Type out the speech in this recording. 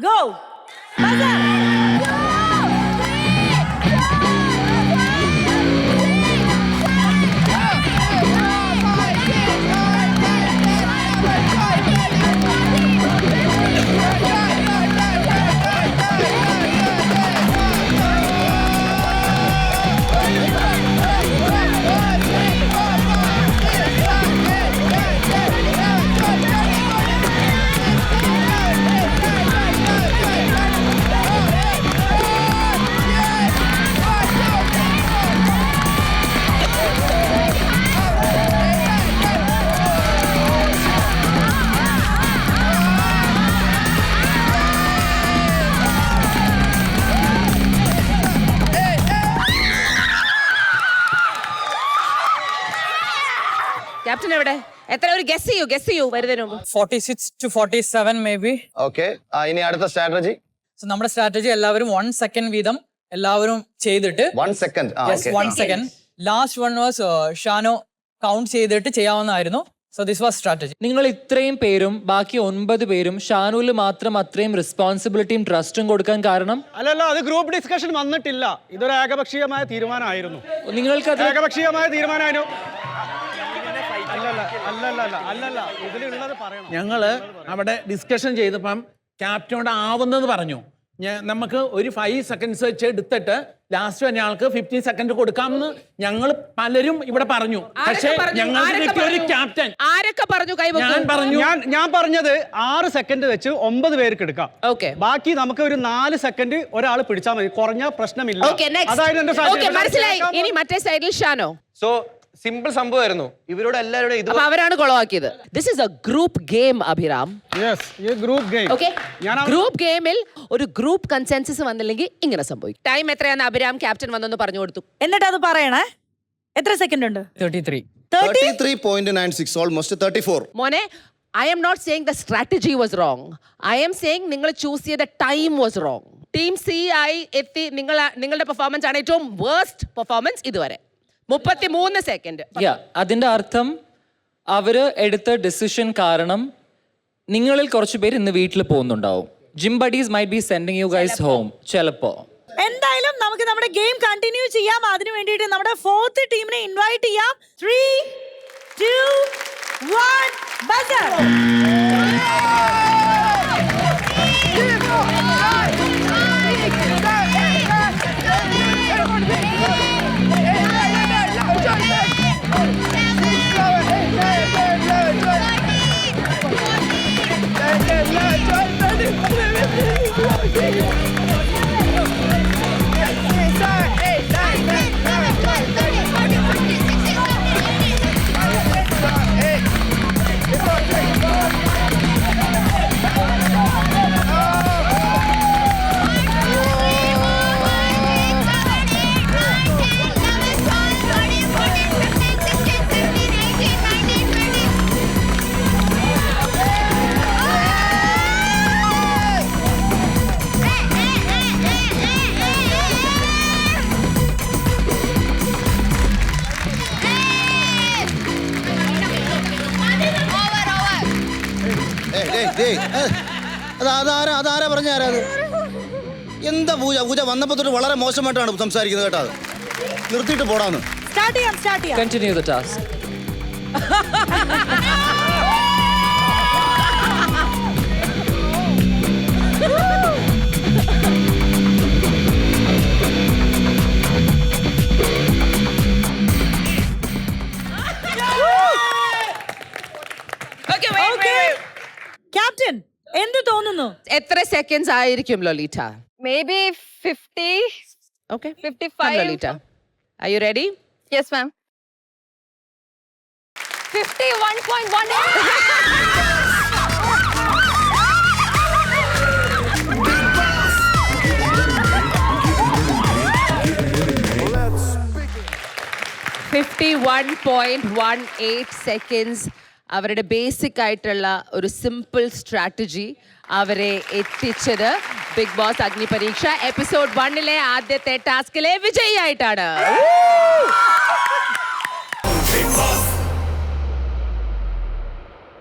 Go. Buzzer. Captain എവിടെ? എത്ര ഒരു ഗസ് ചെയ്യൂ വരുന്നതിന് മുമ്പ്. 46 to 47 maybe. ഓക്കെ, ഇനി അടുത്ത സ്ട്രാറ്റജി. സോ നമ്മുടെ സ്ട്രാറ്റജി എല്ലാവരും 1 second വീതം എല്ലാവരും ചെയ്തിട്ട് 1 second. yes 1 second. Last one was Shano count ചെയ്തിട്ട് ചെയ്യാവുന്നതായിരുന്നു. So this was strategy. നിങ്ങൾ ഇത്രയും പേരും ബാക്കി 9 പേരും ഷാനുവിൽ മാത്രം അത്രയും റെസ്പോൺസിബിലിറ്റിയും ട്രസ്റ്റും കൊടുക്കാൻ കാരണം? അല്ലല്ല, അത് ഗ്രൂപ്പ് ഡിസ്കഷൻ വന്നിട്ടില്ല. ഇതൊരു ഏകപക്ഷീയമായ തീരുമാനമായിരുന്നു. നിങ്ങൾക്ക് ഏകപക്ഷീയമായ തീരുമാനമായിരുന്നു. അല്ലല്ല, ഇതിലുള്ളത് പറയണം. ഞങ്ങള് അവിടെ ഡിസ്കഷൻ ചെയ്തപ്പം ക്യാപ്റ്റനോട് ആവുന്നത് പറഞ്ഞു. നമുക്ക് ഒരു 5 seconds വെച്ച് എടുത്തിട്ട് ലാസ്റ്റ് തന്നെ ആൾക്ക് 15 seconds കൊടുക്കാമെന്ന് ഞങ്ങൾ പലരും ഇവിടെ പറഞ്ഞു. പക്ഷേ ഞങ്ങൾക്ക് ഒരു ക്യാപ്റ്റൻ ആരൊക്കെ പറഞ്ഞു? ഞാൻ പറഞ്ഞു, ഞാൻ പറഞ്ഞത് 6 സെക്കൻഡ് വെച്ച് 9 പേർക്ക് എടുക്കാം. ബാക്കി നമുക്ക് ഒരു 4 സെക്കൻഡ് ഒരാൾ പിടിച്ചാൽ മതി, കുറഞ്ഞ പ്രശ്നമില്ല. അതായത് മനസ്സിലായി. ഇനി മറ്റേ സൈഡിൽ ഷാനോ. സോ സിമ്പിൾ സംഭവമായിരുന്നു. ഇവരോട് എല്ലാവരും ഇത് അവരാണ് കൊളവാക്കിയത്. This is a group game Abhiram. Group ഗെയിമിൽ ഒരു ഗ്രൂപ്പ് കൺസെൻസസ് വന്നില്ലെങ്കിൽ ഇങ്ങനെ സംഭവിക്കും. ടൈം എത്രയാന്ന് അഭിരാം ക്യാപ്റ്റൻ വന്നെന്ന് പറഞ്ഞു കൊടുത്തു. എന്നിട്ട് അത് പറയണേ. എത്ര സെക്കൻഡ് ഉണ്ട്? 33.96, ഓൾമോസ്റ്റ് 34. മോനെ, I am not saying the strategy was wrong. I am saying നിങ്ങൾ ചൂസ് ചെയ്ത time was wrong. Team C ആയി എത്തി. നിങ്ങളുടെ പെർഫോമൻസ് ആണ് ഏറ്റവും വേർസ്റ്റ് പെർഫോമൻസ് ഇതുവരെ. 33 സെക്കൻഡ്. അതിന്റെ അർത്ഥം അവര് എടുത്ത ഡിസിഷൻ കാരണം നിങ്ങളിൽ കുറച്ച് പേര് ഇന്ന് വീട്ടിൽ പോകുന്നുണ്ടാവും. Gym buddies might be sending you guys home. ചിലപ്പോ എന്തായാലും നമുക്ക് നമ്മുടെ ഗെയിം കണ്ടിന്യൂ ചെയ്യാം. അതിനു വേണ്ടിയിട്ട് നമ്മുടെ 4th ടീമിനെ ഇൻവൈറ്റ് ചെയ്യാം. 3, 2, 1 ബസർ. അതാരാ പറഞ്ഞ ആരാത്? എന്താ പൂജ വന്നപ്പോ തൊട്ട് വളരെ മോശമായിട്ടാണ് സംസാരിക്കുന്നത് കേട്ടോ. നിർത്തിയിട്ട് പോടാന്ന്. സ്റ്റാർട്ട് ചെയ്യാം. Continue the task. ക്യാപ്റ്റൻ എന്ത് തോന്നുന്നു? എത്ര സെക്കൻഡ്സ് ആയിരിക്കും ലൊലീറ്റ? Maybe 50. Okay. 55. Lolita, are you ready? Yes, ma'am. 51.18. seconds. അവരുടെ ബേസിക് ആയിട്ടുള്ള ഒരു സിമ്പിൾ സ്ട്രാറ്റജി അവരെ എത്തിച്ചത് ബിഗ് ബോസ് അഗ്നിപരീക്ഷ എപ്പിസോഡ് 1-ലെ ആദ്യത്തെ ടാസ്കിലെ വിജയിയായിട്ടാണ്.